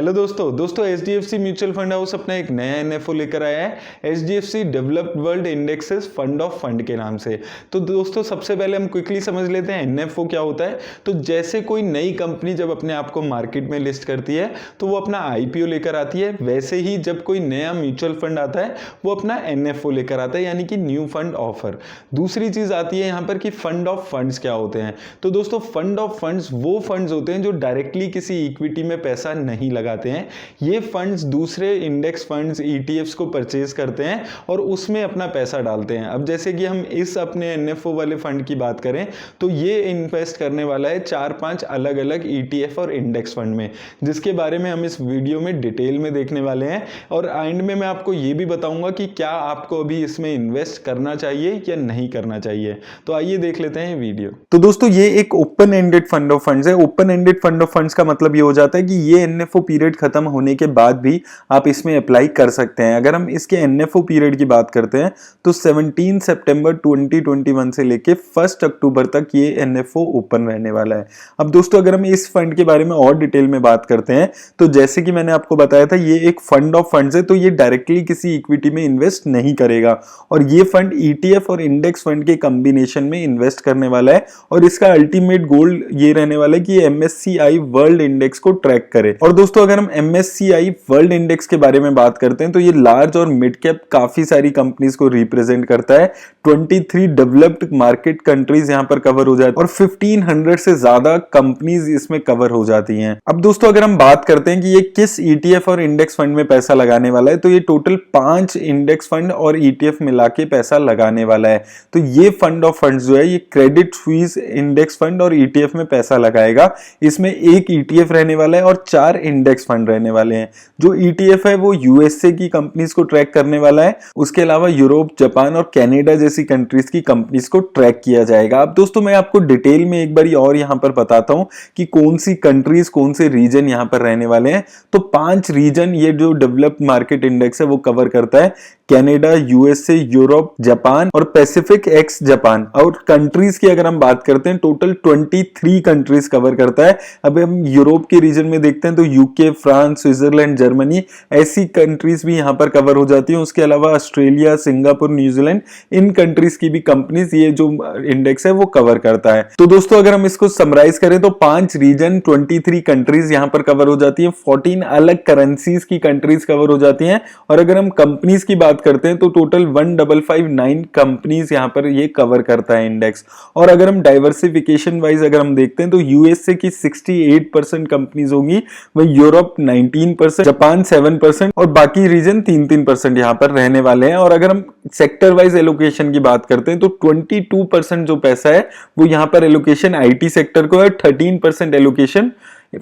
Hello दोस्तों HDFC mutual fund house अपना एक नया एनएफओ लेकर आया है HDFC developed world indexes fund of fund के नाम से। तो दोस्तों सबसे पहले हम क्विकली समझ लेते हैं एनएफओ क्या होता है। तो जैसे कोई नई कंपनी जब अपने आप को मार्केट में लिस्ट करती है तो वो अपना आईपीओ लेकर आती है, वैसे ही जब कोई नया म्यूचुअल फंड आता है वो अपना एनएफओ लेकर आता है, यानी कि न्यू फंड ऑफर। दूसरी चीज आती है यहाँ पर कि फंड ऑफ फंड्स क्या होते हैं। तो दोस्तों फंड ऑफ फंड्स वो फंड्स होते हैं जो डायरेक्टली किसी इक्विटी में पैसा नहीं लगाते हैं। ये फंड्स दूसरे इंडेक्स फंड्स ईटीएफ्स को परचेज करते हैं और उसमें अपना पैसा डालते हैं। अब जैसे कि हम इस अपने एनएफओ वाले फंड की बात करें तो ये इन्वेस्ट करने वाला है 4-5 अलग अलग ईटीएफ और इंडेक्स फंड में, जिसके बारे में हम इस वीडियो में डिटेल में देखने वाले हैं। और एंड में मैं आपको ये भी बताऊंगा कि क्या आपको अभी इसमें इन्वेस्ट करना चाहिए या नहीं करना चाहिए। तो आइए देख लेते हैं वीडियो। तो दोस्तों ये एक open ended fund of funds है। Open ended fund of funds का मतलब ये हो जाता है कि ये एनएफओ पीरियड खत्म होने के बाद भी आप इसमें अप्लाई कर सकते हैं। अगर हम इसके एनएफओ पीरियड की बात करते हैं तो 17 सितंबर 2021 से लेके 1 अक्टूबर तक ये एनएफओ ओपन रहने वाला है। अब दोस्तों अगर हम इस फंड के बारे में और डिटेल में बात करते हैं तो जैसे कि मैंने आपको बताया था ये एक फंड ऑफ फंड्स है, तो ये डायरेक्टली किसी इक्विटी में इन्वेस्ट नहीं करेगा और ये फंड ईटीएफ और इंडेक्स फंड के कॉम्बिनेशन में इन्वेस्ट करने वाला है। और इसका अल्टीमेट गोल ये रहने वाला है कि एमएससीआई वर्ल्ड इंडेक्स को ट्रैक करे। और दोस्तों अगर हम एमएससीआई वर्ल्ड इंडेक्स के बारे में बात करते हैं तो ये लार्ज और मिड कैप काफी सारी कंपनीज को रिप्रेजेंट करता है। 23 डेवलप्ड मार्केट कंट्रीज यहां पर कवर हो जाती है और 1500 से ज्यादा कंपनीज इसमें कवर हो जाती हैं। अब दोस्तों अगर हम बात करते हैं कि ये किस ईटीएफ और इंडेक्स फंड में पैसा लगाने वाला है तो ये टोटल 5 इंडेक्स फंड और ईटीएफ मिला के पैसा लगाने वाला है। तो ये फंड ऑफ फंड्स जो है ये क्रेडिट स्विस इंडेक्स फंड और ईटीएफ में पैसा लगाएगा। इसमें एक ईटीएफ रहने वाला है और 4 इंडेक्स फंड रहने वाले हैं। जो ईटीएफ है वो यूएसए की कंपनीज को ट्रैक करने वाला है, उसके अलावा यूरोप, जापान और कनाडा जैसी कंट्रीज की कंपनीज को ट्रैक किया जाएगा। अब दोस्तों मैं आपको डिटेल में एक बार और यहां पर बताता हूं कि कौन सी कंट्रीज कौन से रीजन यहां पर रहने वाले हैं। तो 5 रीजन ये जो डेवलप्ड मार्केट इंडेक्स है वो कवर करता है, कनाडा, यूएसए, यूरोप, जापान और पैसिफिक एक्स जापान। और कंट्रीज की अगर हम बात करते हैं टोटल 23 कंट्रीज कवर करता है। अब हम यूरोप के रीजन में देखते हैं तो यूके, फ्रांस, स्विट्जरलैंड, जर्मनी ऐसी कंट्रीज भी यहां पर कवर हो जाती हैं। उसके अलावा ऑस्ट्रेलिया, सिंगापुर, न्यूजीलैंड इन कंट्रीज की भी कंपनीज ये जो इंडेक्स है वो कवर करता है। तो दोस्तों अगर हम इसको समराइज करें तो 5 रीजन 23 कंट्रीज यहां पर कवर हो जाती है, 14 अलग करेंसीज की कंट्रीज कवर हो जाती हैं। और अगर हम कंपनीज की बात करते हैं तो टोटल 1559 कंपनीज यहां पर ये कवर करता है इंडेक्स। और अगर हम डाइवर्सिफिकेशन वाइज अगर हम देखते हैं तो यूएसए की 68% कंपनीज होंगी, वही यूरोप 19%, जापान 7% और बाकी रीजन 3% यहां पर रहने वाले हैं। और अगर हम सेक्टर वाइज एलोकेशन की बात करते हैं तो 22% जो पैसा है वो यहां पर एलोकेशन आईटी सेक्टर को है, 13% एलोकेशन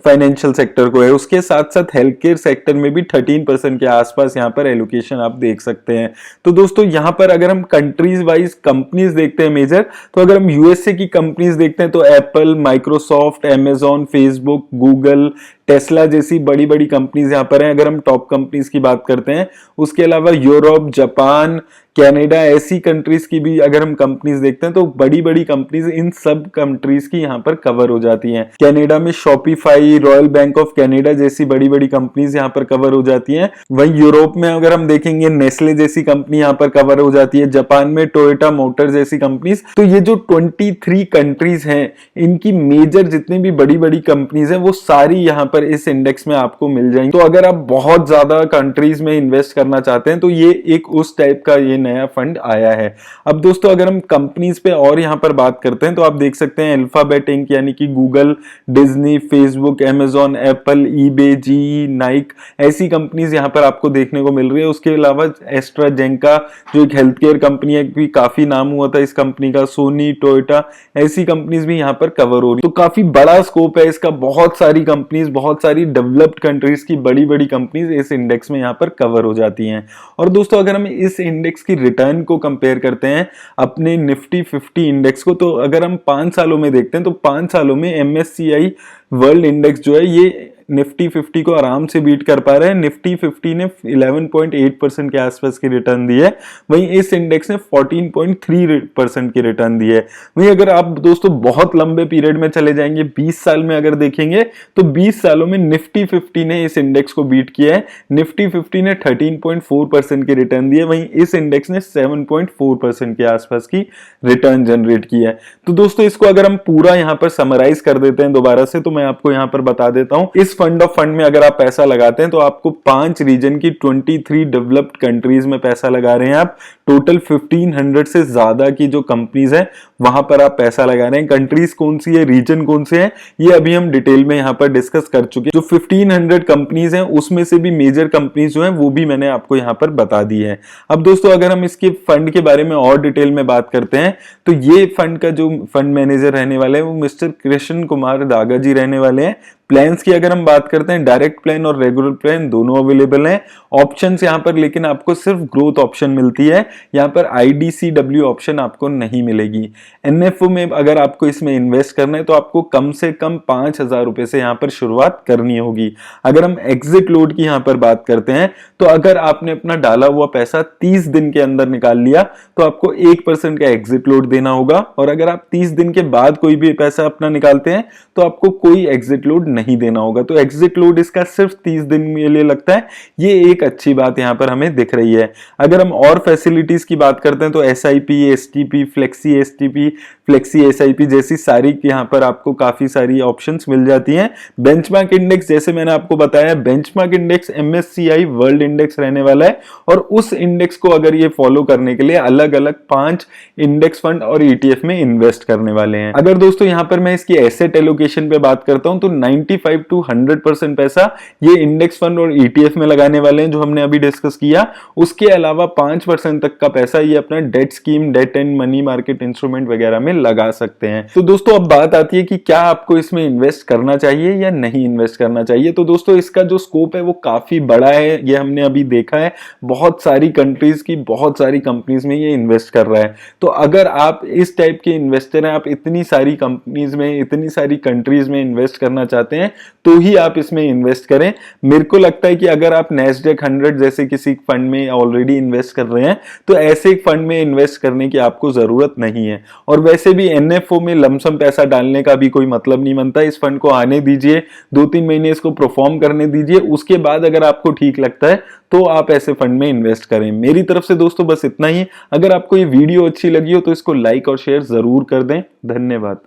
फाइनेंशियल सेक्टर को है। उसके साथ साथ हेल्थ केयर सेक्टर में भी 13% के आसपास यहां पर एलोकेशन आप देख सकते हैं। तो दोस्तों यहां पर अगर हम कंट्रीज वाइज कंपनीज देखते हैं मेजर, तो अगर हम यूएसए की कंपनीज देखते हैं तो Apple, Microsoft, Amazon, Facebook, Google, Tesla जैसी बड़ी बड़ी कंपनीज यहां पर हैं अगर हम टॉप कंपनीज की बात करते हैं। उसके अलावा यूरोप, जापान, कनाडा ऐसी कंट्रीज की भी अगर हम कंपनीज देखते हैं तो बड़ी बड़ी कंपनीज इन सब कंट्रीज की यहां पर कवर हो जाती हैं। कनाडा में Shopify, royal bank of Canada जैसी बड़ी बड़ी कंपनीज यहां पर कवर हो जाती हैं। वहीं यूरोप में अगर हम देखेंगे नेस्ले जैसी कंपनी यहां पर कवर हो जाती है, जापान में टोयोटा मोटर जैसी कंपनीज। तो ये जो 23 कंट्रीज हैं इनकी मेजर जितनी भी बड़ी बड़ी कंपनीज हैं वो सारी यहां पर इस इंडेक्स में आपको मिल जाएंगी। तो अगर आप बहुत ज्यादा कंट्रीज में इन्वेस्ट करना चाहते हैं तो ये एक उस टाइप का ये नया फंड आया है। अब दोस्तों अगर हम कंपनीज पे और यहां पर बात करते हैं तो आप देख सकते हैं अल्फाबेट इंक यानी कि Google, Disney, Facebook, Amazon, Apple, eBay, GE, Naik ऐसी कंपनीज यहां पर आपको देखने को मिल रही है। उसके अलावा एस्ट्राजेनेका जो एक हेल्थ केयर कंपनी है, भी काफी नाम हुआ था इस कंपनी का, सोनी, टोयोटा ऐसी कंपनीज भी यहां पर कवर हो रही। तो काफी बड़ा स्कोप है इसका, बहुत सारी कंपनीज, बहुत सारी डेवलप्ड कंट्रीज की बड़ी बड़ी कंपनीज इस इंडेक्स में यहां पर कवर हो जाती हैं। और दोस्तों अगर हम इस इंडेक्स की रिटर्न को कंपेयर करते हैं अपने निफ्टी 50 इंडेक्स को, तो अगर हम 5 सालों में देखते हैं तो 5 सालों में एमएससीआई वर्ल्ड इंडेक्स जो है ये निफ्टी 50 को आराम से बीट कर पा रहे हैं। निफ्टी 50 ने 11.8% के आसपास की रिटर्न दी है, वहीं इस इंडेक्स ने 14.3% की रिटर्न दी है। वहीं अगर आप दोस्तों बहुत लंबे पीरियड में चले जाएंगे, 20 साल में अगर देखेंगे तो 20 सालों में निफ्टी 50 ने इस इंडेक्स को बीट किया है। निफ्टी 50 ने 13.4% की रिटर्न दी है, वहीं इस इंडेक्स ने 7.4% के आसपास की रिटर्न जनरेट की है। तो दोस्तों इसको अगर हम पूरा यहां पर समराइज कर देते हैं दोबारा से, तो मैं आपको यहां पर बता देता हूं। इस फंड ऑफ फंड में अगर आप पैसा लगाते हैं तो आपको 5 रीजन की 23 डेवलप्ड कंट्रीज में पैसा लगा रहे हैं आप। टोटल 1500 से ज्यादा की जो कंपनीज है वहां पर आप पैसा लगा रहे हैं। कंट्रीज कौन सी है, रीजन कौन से हैं, ये अभी हम डिटेल में यहां पर डिस्कस कर चुके हैं। जो 1500 कंपनीज हैं उसमें से भी मेजर कंपनीज जो हैं वो भी मैंने आपको यहां पर बता दी है। अब दोस्तों अगर हम इसके फंड के बारे में और डिटेल में बात करते हैं तो ये फंड का जो फंड मैनेजर रहने वाले हैं वो मिस्टर कृष्ण कुमार दागा जी रहने वाले हैं। प्लान्स की अगर हम बात करते हैं, डायरेक्ट प्लान और रेगुलर प्लान दोनों अवेलेबल हैं। ऑप्शंस यहां पर लेकिन आपको सिर्फ ग्रोथ ऑप्शन मिलती है, यहां पर IDCW ऑप्शन आपको नहीं मिलेगी। NFO में अगर आपको इसमें इन्वेस्ट करना है तो आपको कम से कम 5000 रुपए से यहां पर शुरुआत करनी होगी। अगर हम एग्जिट लोड की यहां पर बात करते हैं तो अगर आपने अपना डाला हुआ पैसा 30 दिन के अंदर निकाल लिया तो आपको 1% का एग्जिट लोड देना होगा, और अगर आप 30 दिन के बाद कोई भी पैसा अपना निकालते हैं तो आपको कोई एग्जिट लोड नहीं देना होगा। तो एग्जिट लोड इसका सिर्फ 30 दिन के लिए लगता है, ये एक अच्छी बात यहां पर हमें दिख रही है। अगर हम और फैसिलिटीज की बात करते हैं तो SIP, STP, flexi STP, flexi SIP जैसी सारी यहां पर आपको काफी सारी ऑप्शंस मिल जाती हैं। बेंचमार्क इंडेक्स जैसे मैंने आपको बताया, benchmark index MSCI world index रहने वाला है, और उस इंडेक्स को अगर ये फॉलो करने के लिए अलग अलग 5 इंडेक्स फंड और ETF में इन्वेस्ट करने वाले हैं। अगर दोस्तों यहां पर मैं इसकी एसेट एलोकेशन पे बात करता हूं तो 95 to 100% पैसा ये इंडेक्स फंड और ETF में लगाने वाले हैं जो हमने अभी डिस्कस किया। उसके अलावा 5% तक का पैसा ये अपना debt scheme, debt and money market instrument वगैरह में लगा सकते हैं। तो दोस्तों अब बात आती है कि क्या आपको इसमें इन्वेस्ट करना चाहिए या नहीं इन्वेस्ट करना चाहिए। तो दोस्तों इसका जो स्कोप है वो काफी बड़ा है, ये हमने अभी देखा है। बहुत सारी कंट्रीज की बहुत सारी कंपनीज में ये इन्वेस्ट कर रहा है। तो अगर आप इस टाइप के इन्वेस्टर हैं, आप इतनी सारी कंपनीज में, इतनी सारी कंट्रीज में इन्वेस्ट करना चाहते हैं तो ही आप इसमें इन्वेस्ट करें। मेरे को लगता है कि अगर आप NASDAQ 100 जैसे किसी फंड में ऑलरेडी इन्वेस्ट कर रहे हैं तो ऐसे एक फंड में इन्वेस्ट करने की आपको जरूरत नहीं है। और वैसे भी NFO में लमसम पैसा डालने का भी कोई मतलब नहीं बनता। इस फंड को आने दीजिए, 2-3 महीने इसको परफॉर्म करने दीजिए, उसके बाद अगर आपको ठीक लगता है तो आप ऐसे फंड में इन्वेस्ट करें। मेरी तरफ से दोस्तों बस इतना ही। अगर आपको ये वीडियो अच्छी लगी हो तो इसको लाइक और शेयर जरूर कर दें। धन्यवाद।